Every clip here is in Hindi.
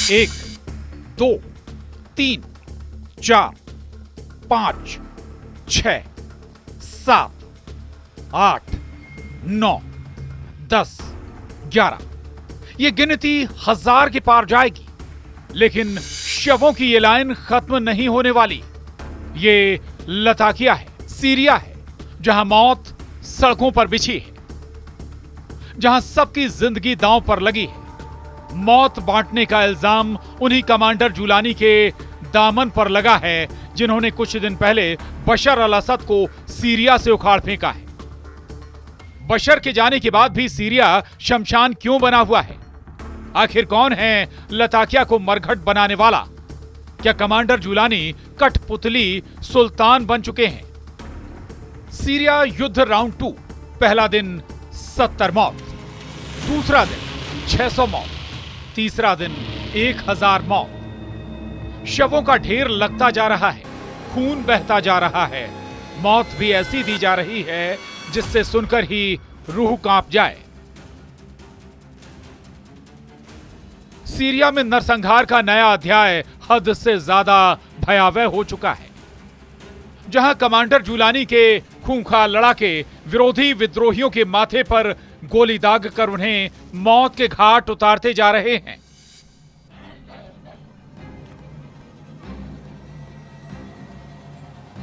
1, 2, 3, 4, 5, 6, 7, 8, 9, 10, 11। ये गिनती 1000 के पार जाएगी, लेकिन शवों की ये लाइन खत्म नहीं होने वाली। ये लताकिया है, सीरिया है, जहां मौत सड़कों पर बिछी है, जहां सबकी जिंदगी दांव पर लगी है। मौत बांटने का इल्जाम उन्हीं कमांडर जुलानी के दामन पर लगा है जिन्होंने कुछ दिन पहले बशर अल असद को सीरिया से उखाड़ फेंका है। बशर के जाने के बाद भी सीरिया शमशान क्यों बना हुआ है? आखिर कौन है लताकिया को मरघट बनाने वाला? क्या कमांडर जुलानी कठपुतली सुल्तान बन चुके हैं? सीरिया युद्ध राउंड 2। पहला दिन 70 मौत, दूसरा दिन 600 मौत, तीसरा दिन 1000 मौत। शवों का ढेर लगता जा रहा है, खून बहता जा रहा है। मौत भी ऐसी दी जा रही है जिससे सुनकर ही रूह कांप जाए। सीरिया में नरसंहार का नया अध्याय हद से ज्यादा भयावह हो चुका है, जहां कमांडर जुलानी के खूंखार लड़ाके विरोधी विद्रोहियों के माथे पर गोली दाग कर उन्हें मौत के घाट उतारते जा रहे हैं।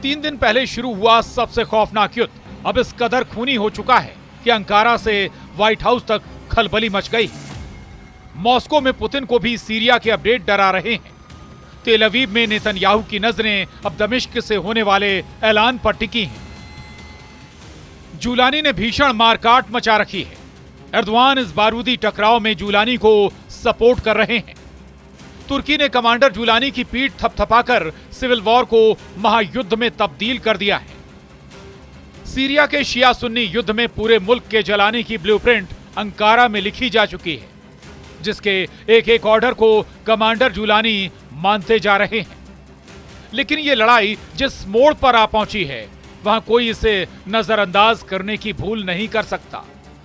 तीन दिन पहले शुरू हुआ सबसे खौफनाक युद्ध अब इस कदर खूनी हो चुका है कि अंकारा से व्हाइट हाउस तक खलबली मच गई। मॉस्को में पुतिन को भी सीरिया के अपडेट डरा रहे हैं। तेल अवीव में नेतन्याहू की नजरें अब दमिश्क से होने वाले ऐलान पर टिकी हैं। जुलानी ने भीषण मारकाट मचा रखी है। एर्दोआन इस बारूदी टकराव में जुलानी को सपोर्ट कर रहे हैं। तुर्की ने कमांडर जुलानी की पीठ थपथपाकर सिविल वॉर को महायुद्ध में तब्दील कर दिया है। सीरिया के शिया सुन्नी युद्ध में पूरे मुल्क के जलाने की ब्लूप्रिंट अंकारा में लिखी जा चुकी है, जिसके एक एक ऑर्डर को कमांडर जुलानी मानते जा रहे हैं। लेकिन यह लड़ाई जिस मोड़ पर आ पहुंची है, वहां कोई इसे नजरअंदाज करने की भूल नहीं कर सकता।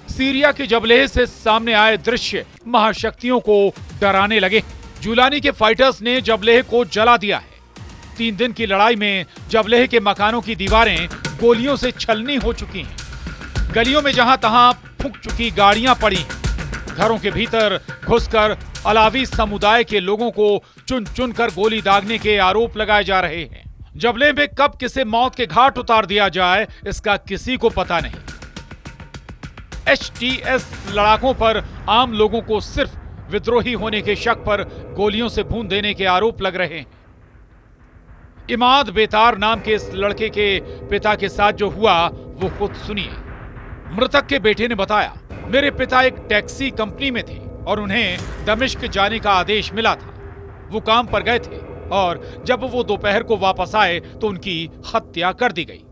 सीरिया के जबलेह से सामने आए दृश्य महाशक्तियों को डराने लगे। जुलानी के फाइटर्स ने जबलेह को जला दिया है। 3 दिन की लड़ाई में जबलेह के मकानों की दीवारें गोलियों से छलनी हो चुकी हैं। गलियों में जहां तहां फूंक चुकी गाड़ियां पड़ी हैं। घरों के भीतर घुसकर अलावी समुदाय के लोगों को चुन चुन कर गोली दागने के आरोप लगाए जा रहे हैं। जबलेह में कब किसे मौत के घाट उतार दिया जाए, इसका किसी को पता नहीं। HTS लड़ाकों पर आम लोगों को सिर्फ विद्रोही होने के शक पर गोलियों से भून देने के आरोप लग रहे हैं। इमाद बेतार नाम के इस लड़के के पिता के साथ जो हुआ वो खुद सुनिए। मृतक के बेटे ने बताया, मेरे पिता एक टैक्सी कंपनी में थे और उन्हें दमिश्क जाने का आदेश मिला था। वो काम पर गए थे और जब वो दोपहर को वापस आए तो उनकी हत्या कर दी गई।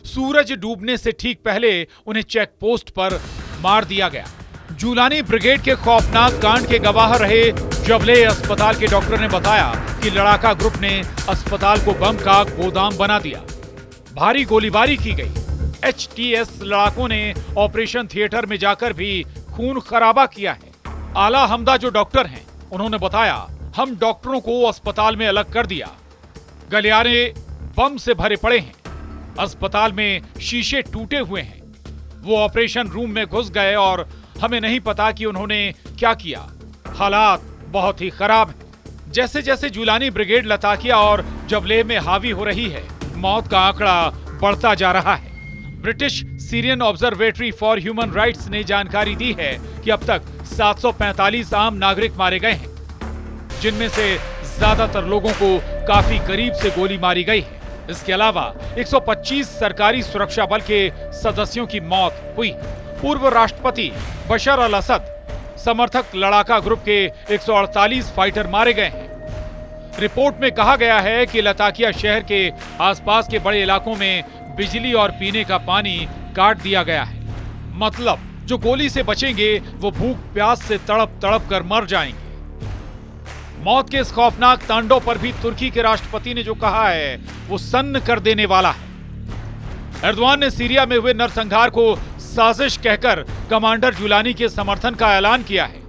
सूरज डूबने से ठीक पहले उन्हें चेक पोस्ट पर मार दिया गया। जुलानी ब्रिगेड के खौफनाक कांड के गवाह रहे जबलेह अस्पताल के डॉक्टर ने बताया कि लड़ाका ग्रुप ने अस्पताल को बम का गोदाम बना दिया। भारी गोलीबारी की गई। HTS लड़ाकों ने ऑपरेशन थिएटर में जाकर भी खून खराबा किया है। आला हमदा जो डॉक्टर हैं, उन्होंने बताया, हम डॉक्टरों को अस्पताल में अलग कर दिया। गलियारे बम से भरे पड़े हैं। अस्पताल में शीशे टूटे हुए हैं। वो ऑपरेशन रूम में घुस गए और हमें नहीं पता कि उन्होंने क्या किया। हालात बहुत ही खराब हैं। जैसे जैसे जुलानी ब्रिगेड लताकिया और जबलेह में हावी हो रही है, मौत का आंकड़ा बढ़ता जा रहा है। British Syrian observatory for human rights ने जानकारी दी है कि अब तक 745 आम नागरिक मारे गए हैं, जिनमें से ज्यादातर लोगों को काफी करीब से गोली मारी गई है। इसके अलावा 125 सरकारी सुरक्षा बल के सदस्यों की मौत हुई। पूर्व राष्ट्रपति बशर अल असद समर्थक लड़ाका ग्रुप के 148 फाइटर मारे गए हैं। रिपोर्ट में कहा गया है कि लताकिया शहर के आसपास के बड़े इलाकों में बिजली और पीने का पानी काट दिया गया है। मतलब जो गोली से बचेंगे वो भूख प्यास से तड़प तड़प कर मर जाएंगे। मौत के इस खौफनाक तांडव पर भी तुर्की के राष्ट्रपति ने जो कहा है वो सन्न कर देने वाला है। एर्दोआन ने सीरिया में हुए नरसंहार को साजिश कहकर कमांडर जुलानी के समर्थन का ऐलान किया है।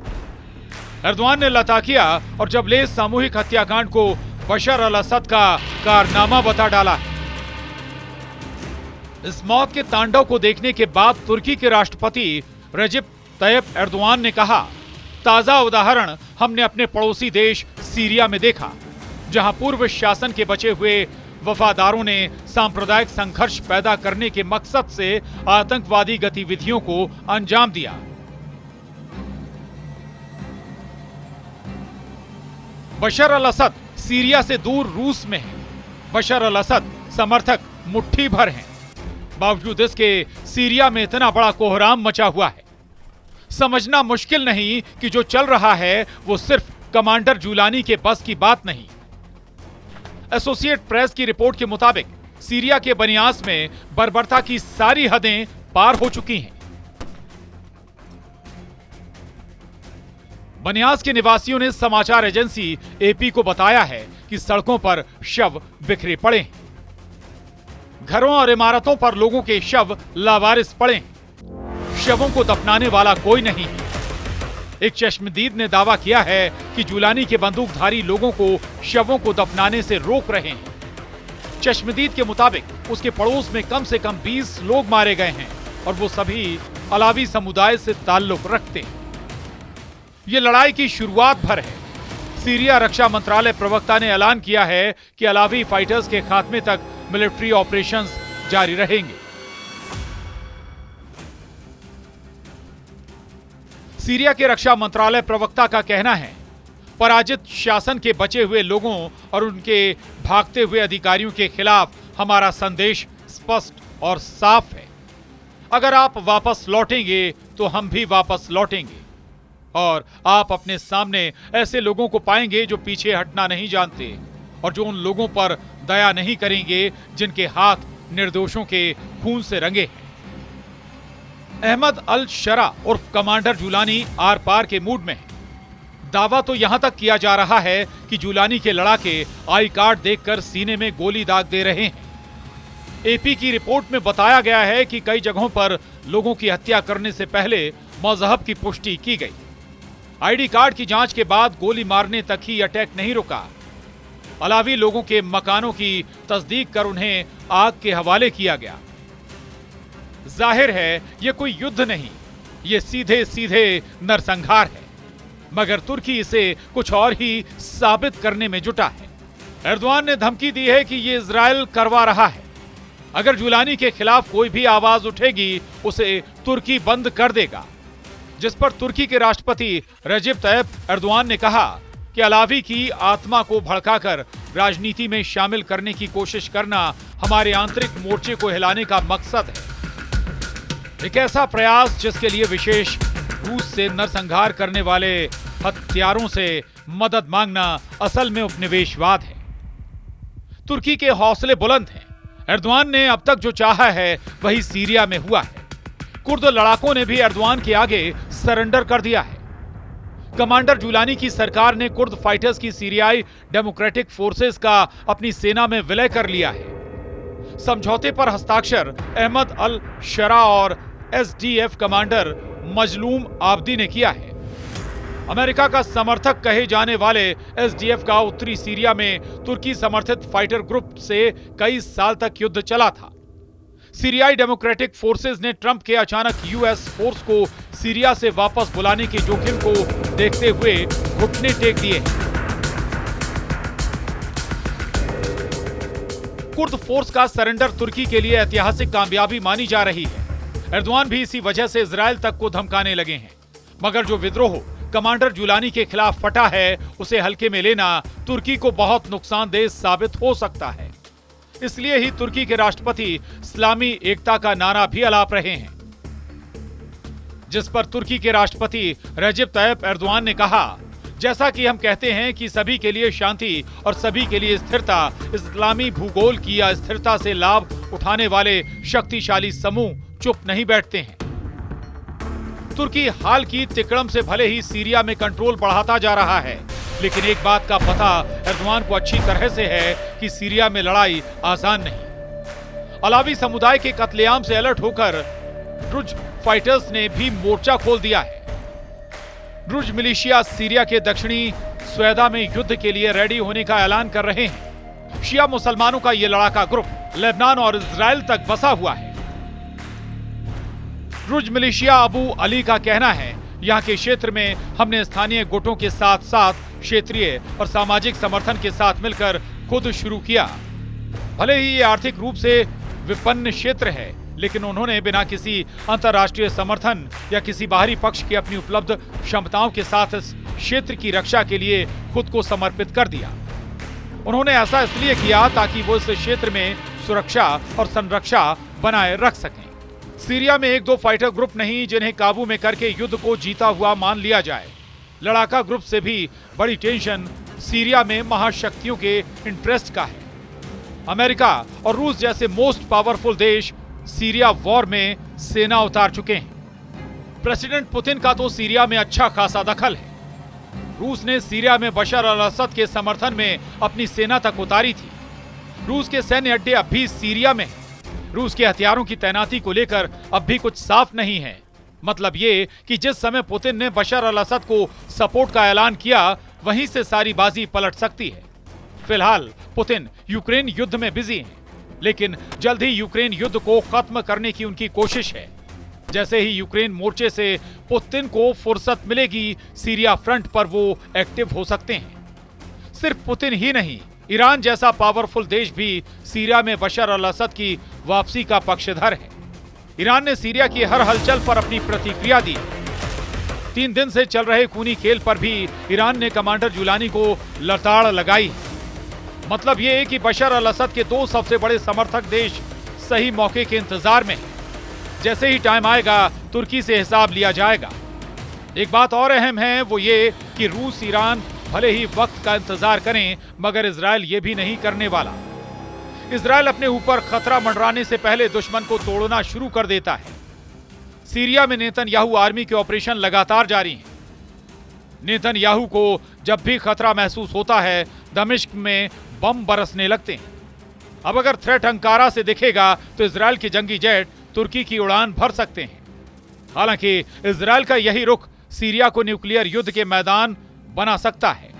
एर्दोआन ने लताकिया और जबलेस सामूहिक हत्याकांड को बशर अल असद का कारनामा बता डाला है। इस मौत के तांडव को देखने के बाद तुर्की के राष्ट्रपति रजिब तय्यब एर्दोआन ने कहा, ताजा उदाहरण हमने अपने पड़ोसी देश सीरिया में देखा, जहां पूर्व शासन के बचे हुए वफादारों ने सांप्रदायिक संघर्ष पैदा करने के मकसद से आतंकवादी गतिविधियों को अंजाम दिया। बशर अल असद सीरिया से दूर रूस में है। बशर अल असद समर्थक मुट्ठी भर हैं। बावजूद इसके सीरिया में इतना बड़ा कोहराम मचा हुआ है। समझना मुश्किल नहीं कि जो चल रहा है वो सिर्फ कमांडर जुलानी के बस की बात नहीं। एसोसिएट प्रेस की रिपोर्ट के मुताबिक सीरिया के बनियास में बर्बरता की सारी हदें पार हो चुकी हैं। बनियास के निवासियों ने समाचार एजेंसी एपी को बताया है कि सड़कों पर शव बिखरे पड़े हैं। घरों और इमारतों पर लोगों के शव लावारिस पड़े हैं। शवों को दफनाने वाला कोई नहीं है। एक चश्मदीद ने दावा किया है कि जुलानी के बंदूकधारी लोगों को शवों को दफनाने से रोक रहे हैं। चश्मदीद के मुताबिक उसके पड़ोस में कम से कम 20 लोग मारे गए हैं और वो सभी अलावी समुदाय से ताल्लुक रखते हैं। ये लड़ाई की शुरुआत भर है। सीरिया रक्षा मंत्रालय प्रवक्ता ने ऐलान किया है कि अलावी फाइटर्स के खात्मे तक मिलिट्री ऑपरेशंस जारी रहेंगे। सीरिया के रक्षा मंत्रालय प्रवक्ता का कहना है, पराजित शासन के बचे हुए लोगों और उनके भागते हुए अधिकारियों के खिलाफ हमारा संदेश स्पष्ट और साफ है। अगर आप वापस लौटेंगे तो हम भी वापस लौटेंगे और आप अपने सामने ऐसे लोगों को पाएंगे जो पीछे हटना नहीं जानते और जो उन लोगों पर दया नहीं करेंगे जिनके हाथ निर्दोषों के खून से रंगे हैं। अहमद अल शरा उर्फ कमांडर जुलानी आर पार के मूड में है। दावा तो यहां तक किया जा रहा है कि जुलानी के लड़ाके आई कार्ड देखकर सीने में गोली दाग दे रहे हैं। एपी की रिपोर्ट में बताया गया है कि कई जगहों पर लोगों की हत्या करने से पहले मजहब की पुष्टि की गई। आईडी कार्ड की जांच के बाद गोली मारने तक ही अटैक नहीं रुका। अलावी लोगों के मकानों की तस्दीक कर उन्हें आग के हवाले किया गया। जाहिर है ये कोई युद्ध नहीं, ये सीधे सीधे नरसंहार है, मगर तुर्की इसे कुछ और ही साबित करने में जुटा है। एर्दोआन ने धमकी दी है कि ये इजराइल करवा रहा है। अगर जुलानी के खिलाफ कोई भी आवाज उठेगी उसे तुर्की बंद कर देगा। जिस पर तुर्की के राष्ट्रपति रजिब तय्यब एर्दोआन ने कहा कि अलावी की आत्मा को भड़काकर राजनीति में शामिल करने की कोशिश करना हमारे आंतरिक मोर्चे को हिलाने का मकसद है। एक ऐसा प्रयास जिसके लिए विशेष रूस से नरसंहार करने वाले हत्यारों से मदद मांगना असल में उपनिवेशवाद है। तुर्की के हौसले बुलंद हैं। एर्दोआन ने अब तक जो चाहा है वही सीरिया में हुआ है। कुर्द लड़ाकों ने भी एर्दोआन के आगे सरेंडर कर दिया है। कमांडर जुलानी की सरकार ने कुर्द फाइटर्स की सीरियाई डेमोक्रेटिक फोर्सेस का अपनी सेना में विलय कर लिया है। समझौते पर हस्ताक्षर अहमद अल शरा और एसडीएफ कमांडर मजलूम आबदी ने किया है। अमेरिका का समर्थक कहे जाने वाले एसडीएफ का उत्तरी सीरिया में तुर्की समर्थित फाइटर ग्रुप से कई साल तक युद्ध चला था। सीरियाई डेमोक्रेटिक फोर्सेस ने ट्रंप के अचानक यूएस फोर्स को सीरिया से वापस बुलाने के जोखिम को देखते हुए घुटने टेक दिए। कुर्द फोर्स का सरेंडर तुर्की के लिए ऐतिहासिक कामयाबी मानी जा रही है। एर्दोआन भी इसी वजह से इजराइल तक को धमकाने लगे हैं। मगर जो विद्रोह कमांडर जुलानी के खिलाफ फटा है उसे हल्के में लेना तुर्की को बहुत नुकसानदेह साबित हो सकता है। इसलिए ही तुर्की के राष्ट्रपति इस्लामी एकता का नारा भी अलाप रहे हैं, जिस पर तुर्की के राष्ट्रपति रजिब तय्यब एर्दोआन ने कहा, जैसा कि हम कहते हैं कि सभी के लिए शांति और सभी के लिए स्थिरता, इस्लामी भूगोल की अस्थिरता से लाभ उठाने वाले शक्तिशाली समूह चुप नहीं बैठते हैं। तुर्की हाल की तिकड़म से भले ही सीरिया में कंट्रोल बढ़ाता जा रहा है, लेकिन एक बात का पता एर्दोआन को अच्छी तरह से है कि सीरिया में लड़ाई आसान नहीं। अलावी समुदाय के कत्लेआम से अलर्ट होकर ड्रुज फाइटर्स ने भी मोर्चा खोल दिया है। ड्रुज मिलिशिया सीरिया के दक्षिणी स्वेदा में युद्ध के लिए रेडी होने का ऐलान कर रहे हैं। शिया मुसलमानों का यह लड़ाका ग्रुप लेबनान और इजराइल तक बसा हुआ है। ड्रुज मिलिशिया अबू अली का कहना है, यहाँ के क्षेत्र में हमने स्थानीय गुटों के साथ साथ क्षेत्रीय और सामाजिक समर्थन के साथ मिलकर खुद शुरू किया। भले ही ये आर्थिक रूप से विपन्न क्षेत्र है, लेकिन उन्होंने बिना किसी अंतर्राष्ट्रीय समर्थन या किसी बाहरी पक्ष की अपनी उपलब्ध क्षमताओं के साथ इस क्षेत्र की रक्षा के लिए खुद को समर्पित कर दिया। उन्होंने ऐसा इसलिए किया ताकि वो इस क्षेत्र में सुरक्षा और संरक्षा बनाए रख सकें। सीरिया में एक दो फाइटर ग्रुप नहीं जिन्हें काबू में करके युद्ध को जीता हुआ मान लिया जाए। लड़ाका ग्रुप से भी बड़ी टेंशन सीरिया में महाशक्तियों के इंटरेस्ट का है। अमेरिका और रूस जैसे मोस्ट पावरफुल देश सीरिया वॉर में सेना उतार चुके हैं। प्रेसिडेंट पुतिन का तो सीरिया में अच्छा खासा दखल है। रूस ने सीरिया में बशर अल असद के समर्थन में अपनी सेना तक उतारी थी। रूस के सैन्य अड्डे अब भी सीरिया में हैं। रूस के हथियारों की तैनाती को लेकर अब भी कुछ साफ नहीं है। मतलब ये कि जिस समय पुतिन ने बशर अल असद को सपोर्ट का ऐलान किया, वहीं से सारी बाजी पलट सकती है। फिलहाल पुतिन यूक्रेन युद्ध में बिजी हैं, लेकिन जल्द ही यूक्रेन युद्ध को खत्म करने की उनकी कोशिश है। जैसे ही यूक्रेन मोर्चे से पुतिन को फुर्सत मिलेगी, सीरिया फ्रंट पर वो एक्टिव हो सकते हैं। सिर्फ पुतिन ही नहीं, ईरान जैसा पावरफुल देश भी सीरिया में बशर अल असद की वापसी का पक्षधर है। ईरान ने सीरिया की हर हलचल पर अपनी प्रतिक्रिया दी। 3 दिन से चल रहे खूनी खेल पर भी ईरान ने कमांडर जुलानी को लताड़ लगाई। मतलब ये है कि बशर अल असद के 2 सबसे बड़े समर्थक देश सही मौके के इंतजार में हैं। जैसे ही टाइम आएगा, तुर्की से हिसाब लिया जाएगा। एक बात और अहम है, वो ये कि रूस ईरान भले ही वक्त का इंतजार करें, मगर इजराइल ये भी नहीं करने वाला। इजराइल अपने ऊपर खतरा मंडराने से पहले दुश्मन को तोड़ना शुरू कर देता है। सीरिया में नेतन्याहू आर्मी के ऑपरेशन लगातार जारी हैं। नेतन्याहू को जब भी खतरा महसूस होता है, दमिश्क में बम बरसने लगते हैं। अब अगर थ्रेट अंकारा से दिखेगा तो इजराइल के जंगी जेट तुर्की की उड़ान भर सकते हैं। हालांकि इजराइल का यही रुख सीरिया को न्यूक्लियर युद्ध के मैदान बना सकता है।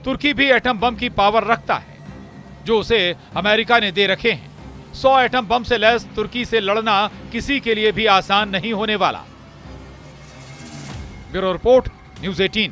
तुर्की भी एटम बम की पावर रखता है, जो उसे अमेरिका ने दे रखे हैं। 100 एटम बम से लैस तुर्की से लड़ना किसी के लिए भी आसान नहीं होने वाला। Bureau report, news 18।